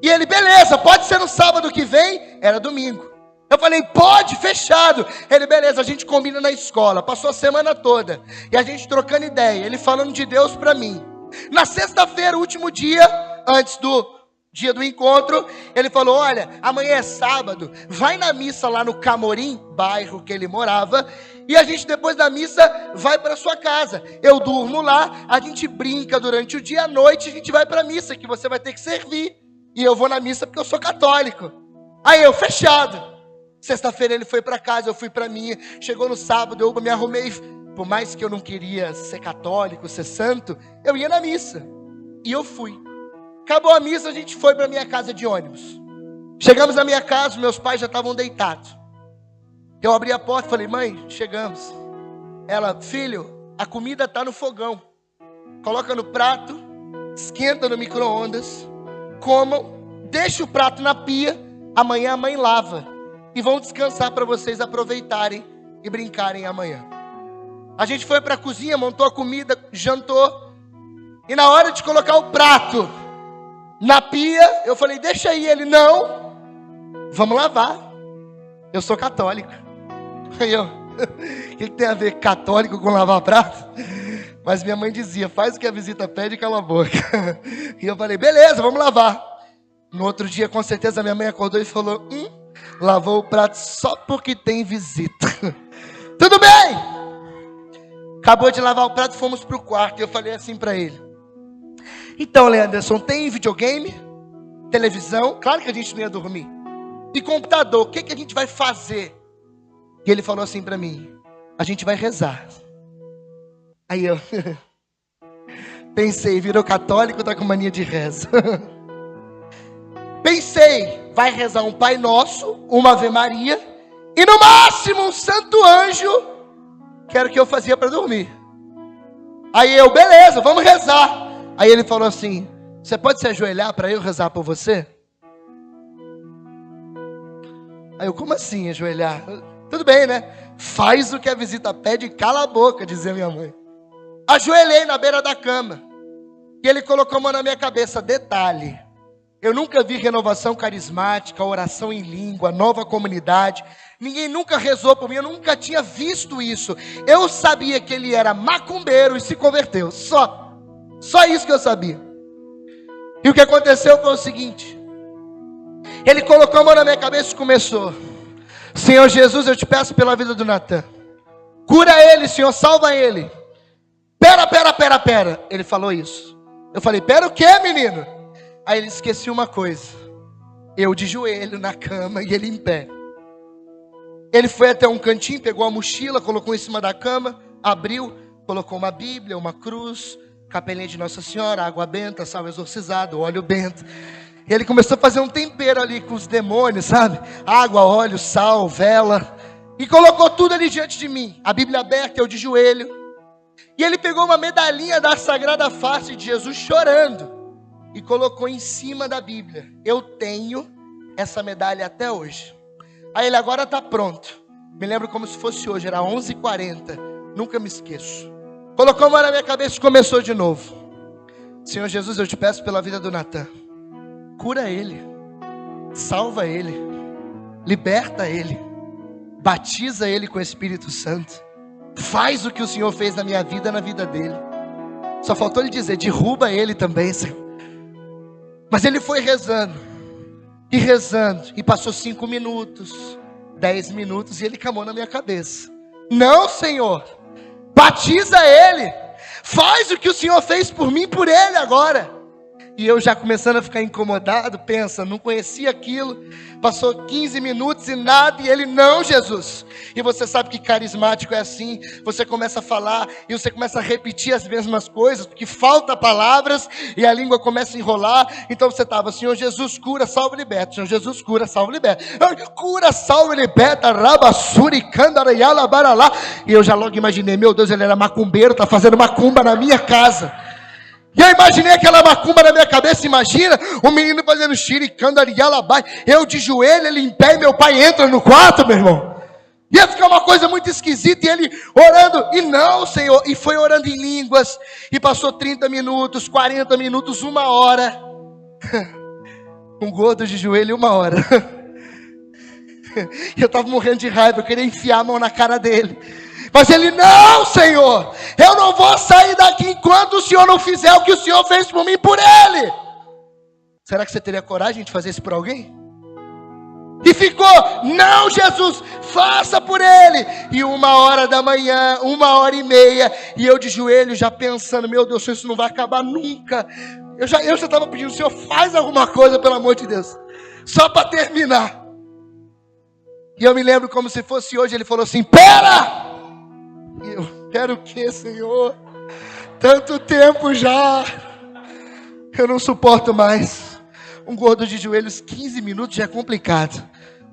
E ele: beleza, pode ser no sábado que vem. Era domingo. Eu falei: pode, fechado. Ele: beleza, a gente combina na escola. Passou a semana toda e a gente trocando ideia, ele falando de Deus para mim. Na sexta-feira, último dia, antes do dia do encontro, ele falou: olha, amanhã é sábado, vai na missa lá no Camorim, bairro que ele morava, e a gente depois da missa vai para sua casa. Eu durmo lá, a gente brinca durante o dia, à noite a gente vai para a missa, que você vai ter que servir. E eu vou na missa porque eu sou católico. Aí eu: fechado. Sexta-feira ele foi para casa, eu fui para minha. Chegou no sábado, eu me arrumei. Por mais que eu não queria ser católico, ser santo, eu ia na missa. E eu fui. Acabou a missa, a gente foi para minha casa de ônibus. Chegamos na minha casa, meus pais já estavam deitados. Eu abri a porta e falei: mãe, chegamos. Ela: filho, a comida está no fogão. Coloca no prato, esquenta no micro-ondas, comam, deixa o prato na pia, amanhã a mãe lava. E vão descansar para vocês aproveitarem e brincarem amanhã. A gente foi para a cozinha, montou a comida, jantou. E na hora de colocar o prato na pia, eu falei: deixa aí. Ele: não, vamos lavar. Eu sou católico. Aí eu: o que tem a ver católico com lavar prato? Mas minha mãe dizia: faz o que a visita pede e cala a boca. E eu falei: beleza, vamos lavar. No outro dia, com certeza, minha mãe acordou e falou: lavou o prato só porque tem visita. Tudo bem. Acabou de lavar o prato, fomos para o quarto. E eu falei assim para ele: então, Leanderson, tem videogame, televisão? Claro que a gente não ia dormir. E computador, o que a gente vai fazer? E ele falou assim para mim: a gente vai rezar. Aí eu pensei: virou católico, tá com mania de reza. Pensei: vai rezar um Pai Nosso, uma Ave Maria, e no máximo um Santo Anjo, que era o que eu fazia para dormir. Aí eu: beleza, vamos rezar. Aí ele falou assim: você pode se ajoelhar para eu rezar por você? Aí eu: como assim ajoelhar? Tudo bem, né? Faz o que a visita pede e cala a boca, dizia minha mãe. Ajoelhei na beira da cama. E ele colocou a mão na minha cabeça. Detalhe: eu nunca vi renovação carismática, oração em língua, nova comunidade. Ninguém nunca rezou por mim, eu nunca tinha visto isso. Eu sabia que ele era macumbeiro e se converteu. Só isso que eu sabia. E o que aconteceu foi o seguinte: ele colocou a mão na minha cabeça e começou: Senhor Jesus, eu te peço pela vida do Natan. Cura ele, Senhor, salva ele. Pera. Ele falou isso. Eu falei: pera o quê, menino? Aí ele: esqueci uma coisa. Eu de joelho na cama e ele em pé. Ele foi até um cantinho, pegou a mochila, colocou em cima da cama, abriu, colocou uma Bíblia, uma cruz, capelinha de Nossa Senhora, água benta, sal exorcizado, óleo bento. E ele começou a fazer um tempero ali com os demônios, sabe? Água, óleo, sal, vela. E colocou tudo ali diante de mim. A Bíblia aberta, eu de joelho. E ele pegou uma medalhinha da Sagrada Face de Jesus chorando e colocou em cima da Bíblia. Eu tenho essa medalha até hoje. Aí ele: agora está pronto. Me lembro como se fosse hoje, era 11h40. Nunca me esqueço. Colocou a mão na minha cabeça e começou de novo. Senhor Jesus, eu te peço pela vida do Natan. Cura ele, salva ele, liberta ele, batiza ele com o Espírito Santo. Faz o que o Senhor fez na minha vida, na vida dele. Só faltou ele dizer, derruba ele também, Senhor. Mas ele foi rezando, e passou 5 minutos, 10 minutos, e ele clamou na minha cabeça: não, Senhor, batiza ele, faz o que o Senhor fez por mim, por ele agora. E eu já começando a ficar incomodado, pensa, não conhecia aquilo, passou 15 minutos e nada, e ele, não, Jesus. E você sabe que carismático é assim, você começa a falar, e você começa a repetir as mesmas coisas, porque falta palavras, e a língua começa a enrolar. Então você estava, Senhor Jesus, cura, salva e liberta. Senhor Jesus, cura, salva e liberta. Cura, salva e liberta, rabassuri, candarayala, baralá. E eu já logo imaginei, meu Deus, ele era macumbeiro, está fazendo macumba na minha casa. E eu imaginei aquela macumba na minha cabeça. Imagina o menino fazendo xiricando, arialabai, eu de joelho, ele em pé, e meu pai entra no quarto, meu irmão. Ia ficar uma coisa muito esquisita, e ele orando, e não, Senhor, e foi orando em línguas, e passou 30 minutos, 40 minutos, 1 hora, um gordo de joelho, 1 hora, e eu estava morrendo de raiva, eu queria enfiar a mão na cara dele, mas ele, não, Senhor, eu não vou sair daqui enquanto o Senhor não fizer o que o Senhor fez por mim, por ele. Será que você teria coragem de fazer isso por alguém? E ficou, não, Jesus, faça por ele. E 1 da manhã, 1h30, e eu de joelho já pensando, meu Deus, isso não vai acabar nunca. Eu já estava pedindo, Senhor, faz alguma coisa, pelo amor de Deus, só para terminar. E eu me lembro como se fosse hoje, ele falou assim, pera! E eu, quero o que, Senhor? Tanto tempo já, eu não suporto mais. Um gordo de joelhos, 15 minutos já é complicado.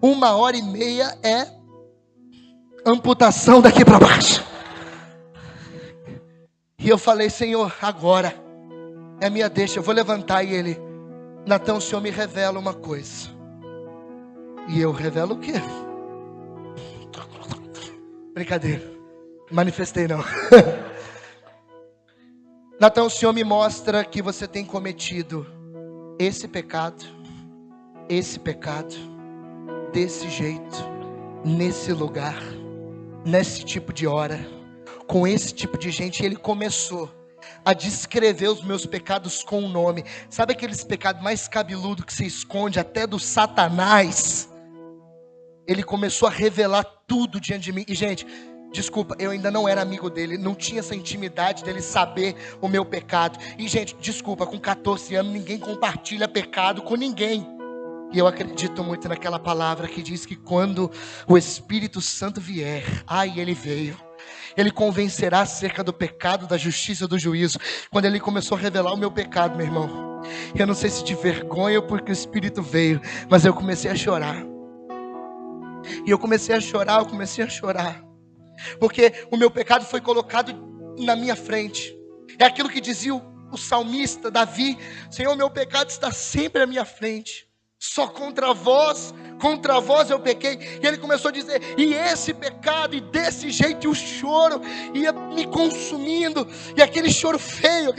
1h30 é amputação daqui para baixo. E eu falei, Senhor, agora é a minha deixa, eu vou levantar. E ele, Natão, o Senhor me revela uma coisa. E eu, revelo o quê? Brincadeira, manifestei não. Natão, o Senhor me mostra que você tem cometido esse pecado, desse jeito, nesse lugar, nesse tipo de hora, com esse tipo de gente. E ele começou a descrever os meus pecados com um nome. Sabe aqueles pecados mais cabeludos que se esconde até do Satanás? Ele começou a revelar tudo diante de mim. E gente, desculpa, eu ainda não era amigo dele, não tinha essa intimidade dele saber o meu pecado. E gente, desculpa, com 14 anos ninguém compartilha pecado com ninguém. E eu acredito muito naquela palavra que diz que quando o Espírito Santo vier, ele veio, ele convencerá acerca do pecado, da justiça e do juízo. Quando ele começou a revelar o meu pecado, meu irmão, eu não sei se de vergonha ou porque o Espírito veio, mas eu comecei a chorar. E eu comecei a chorar, porque o meu pecado foi colocado na minha frente. É aquilo que dizia o salmista Davi: Senhor, meu pecado está sempre à minha frente, só contra vós eu pequei. E ele começou a dizer, e esse pecado, e desse jeito, e o choro ia me consumindo, e aquele choro feio,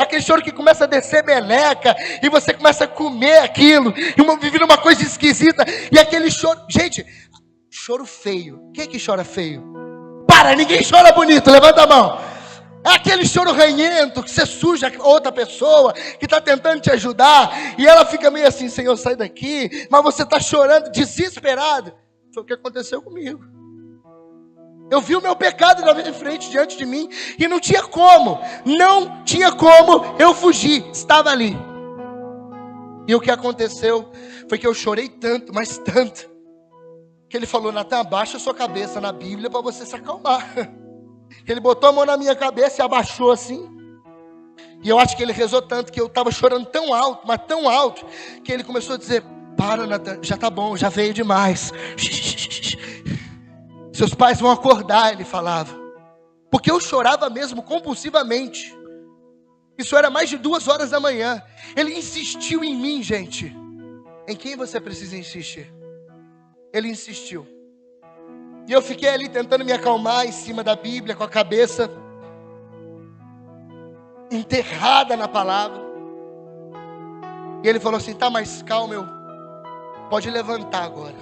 aquele choro que começa a descer meleca, e você começa a comer aquilo, e vivendo uma coisa esquisita, e aquele choro, gente, choro feio. Quem é que chora feio? Para, ninguém chora bonito, levanta a mão. É aquele choro ranhento, que você suja outra pessoa, que está tentando te ajudar, e ela fica meio assim, Senhor, sai daqui, mas você está chorando, desesperado. Foi o que aconteceu comigo. Eu vi o meu pecado na minha frente, diante de mim, e não tinha como eu fugir, estava ali. E o que aconteceu foi que eu chorei tanto, mas tanto, que ele falou, Natan, abaixa a sua cabeça na Bíblia para você se acalmar. Ele botou a mão na minha cabeça e abaixou assim. E eu acho que ele rezou tanto, que eu estava chorando tão alto, mas tão alto, que ele começou a dizer, para, Natan, já está bom, já veio demais. Seus pais vão acordar, ele falava. Porque eu chorava mesmo compulsivamente. Isso era mais de 2 horas da manhã. Ele insistiu em mim, gente. Em quem você precisa insistir? Ele insistiu. E eu fiquei ali tentando me acalmar em cima da Bíblia, com a cabeça enterrada na palavra. E ele falou assim, tá mais calmo, pode levantar agora.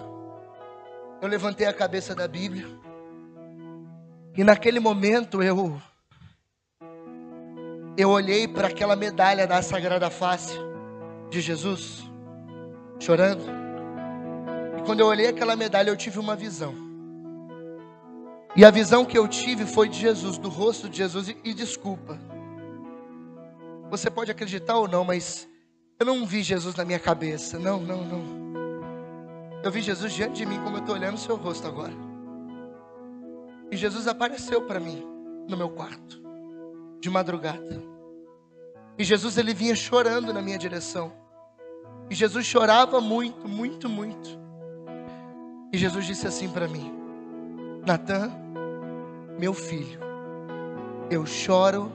Eu levantei a cabeça da Bíblia. E naquele momento eu eu olhei para aquela medalha da Sagrada Face de Jesus, chorando. E quando eu olhei aquela medalha, eu tive uma visão. E a visão que eu tive foi de Jesus, do rosto de Jesus. E desculpa, você pode acreditar ou não, mas eu não vi Jesus na minha cabeça. Não. Eu vi Jesus diante de mim, como eu estou olhando o seu rosto agora. E Jesus apareceu para mim no meu quarto, de madrugada. E Jesus, ele vinha chorando na minha direção. E Jesus chorava muito. E Jesus disse assim para mim: Natan, meu filho, eu choro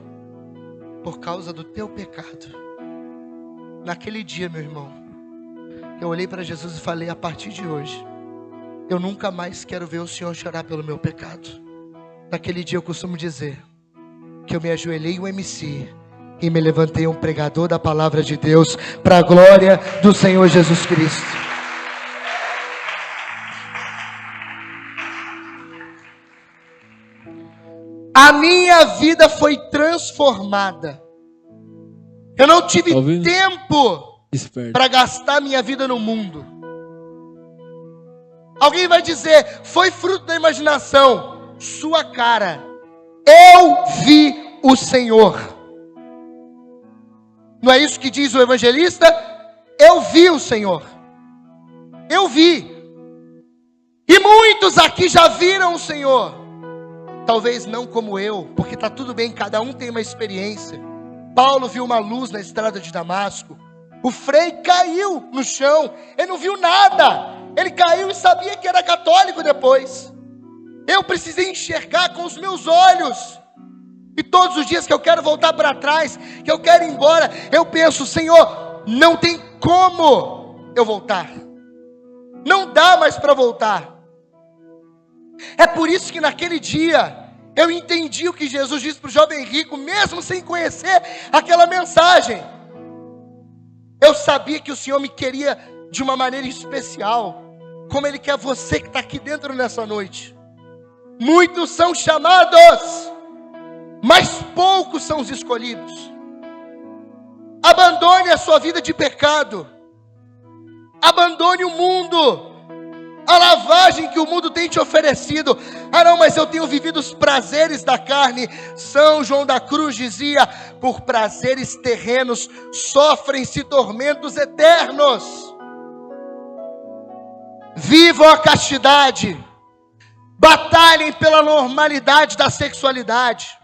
por causa do teu pecado. Naquele dia, meu irmão, eu olhei para Jesus e falei: a partir de hoje, eu nunca mais quero ver o Senhor chorar pelo meu pecado. Naquele dia eu costumo dizer que eu me ajoelhei um MC e me levantei um pregador da palavra de Deus, para a glória do Senhor Jesus Cristo. A minha vida foi transformada. Eu não tive tempo para gastar minha vida no mundo. Alguém vai dizer: foi fruto da imaginação. Sua cara. Eu vi o Senhor. Não é isso que diz o evangelista? Eu vi o Senhor. Eu vi. E muitos aqui já viram o Senhor. Talvez não como eu, porque está tudo bem, cada um tem uma experiência. Paulo viu uma luz na estrada de Damasco. O Frei caiu no chão. Ele não viu nada. Ele caiu e sabia que era católico depois. Eu precisei enxergar com os meus olhos. E todos os dias que eu quero voltar para trás, que eu quero ir embora, eu penso: Senhor, não tem como eu voltar. Não dá mais para voltar. É por isso que naquele dia eu entendi o que Jesus disse para o jovem rico, mesmo sem conhecer aquela mensagem. Eu sabia que o Senhor me queria de uma maneira especial, como Ele quer você que está aqui dentro nessa noite. Muitos são chamados, mas poucos são os escolhidos. Abandone a sua vida de pecado. Abandone o mundo. A lavagem que o mundo tem te oferecido. Ah não, mas eu tenho vivido os prazeres da carne. São João da Cruz dizia: por prazeres terrenos sofrem-se tormentos eternos. Vivam a castidade. Batalhem pela normalidade da sexualidade.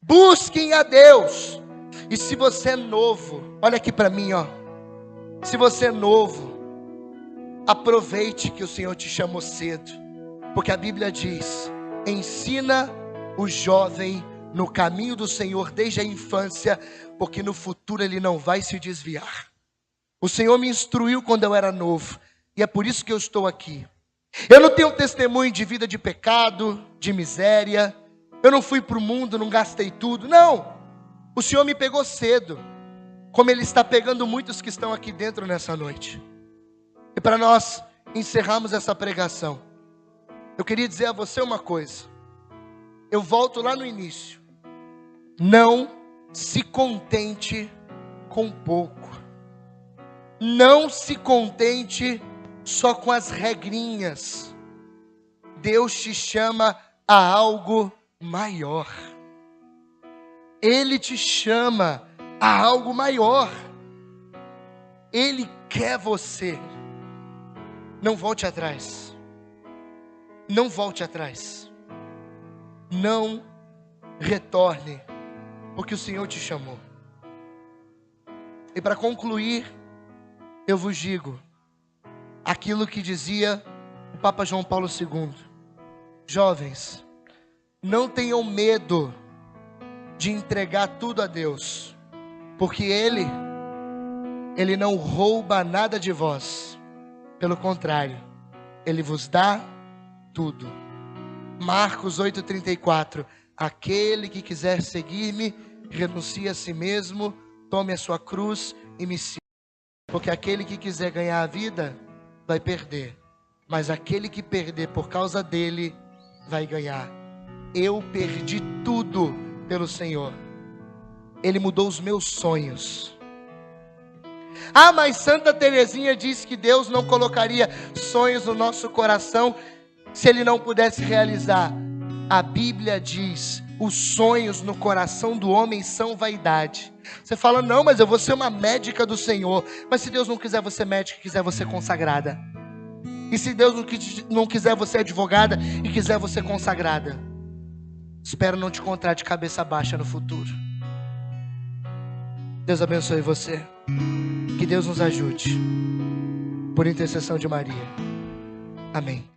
Busquem a Deus. E se você é novo, olha aqui para mim, ó. Se você é novo, aproveite que o Senhor te chamou cedo. Porque a Bíblia diz: ensina o jovem no caminho do Senhor desde a infância, porque no futuro ele não vai se desviar. O Senhor me instruiu quando eu era novo, e é por isso que eu estou aqui. Eu não tenho testemunho de vida de pecado, de miséria. Eu não fui para o mundo, não gastei tudo. Não, o Senhor me pegou cedo, como Ele está pegando muitos que estão aqui dentro nessa noite. E para nós encerrarmos essa pregação, eu queria dizer a você uma coisa. Eu volto lá no início. Não se contente com pouco. Não se contente só com as regrinhas. Deus te chama a algo maior. Ele te chama a algo maior. Ele quer você. Não volte atrás. Não volte atrás. Não retorne, porque o Senhor te chamou. E para concluir, eu vos digo aquilo que dizia o Papa João Paulo II: jovens, não tenham medo de entregar tudo a Deus, porque Ele não rouba nada de vós. Pelo contrário, Ele vos dá tudo. Marcos 8,34: aquele que quiser seguir-me, renuncie a si mesmo, tome a sua cruz e me siga. Porque aquele que quiser ganhar a vida, vai perder. Mas aquele que perder por causa dele, vai ganhar. Eu perdi tudo pelo Senhor. Ele mudou os meus sonhos. Ah, mas Santa Teresinha disse que Deus não colocaria sonhos no nosso coração se Ele não pudesse realizar. A Bíblia diz: os sonhos no coração do homem são vaidade. Você fala, não, mas eu vou ser uma médica do Senhor. Mas se Deus não quiser você médica, quiser você consagrada? E se Deus não quiser você advogada e quiser você consagrada? Espero não te encontrar de cabeça baixa no futuro. Deus abençoe você. Que Deus nos ajude. Por intercessão de Maria. Amém.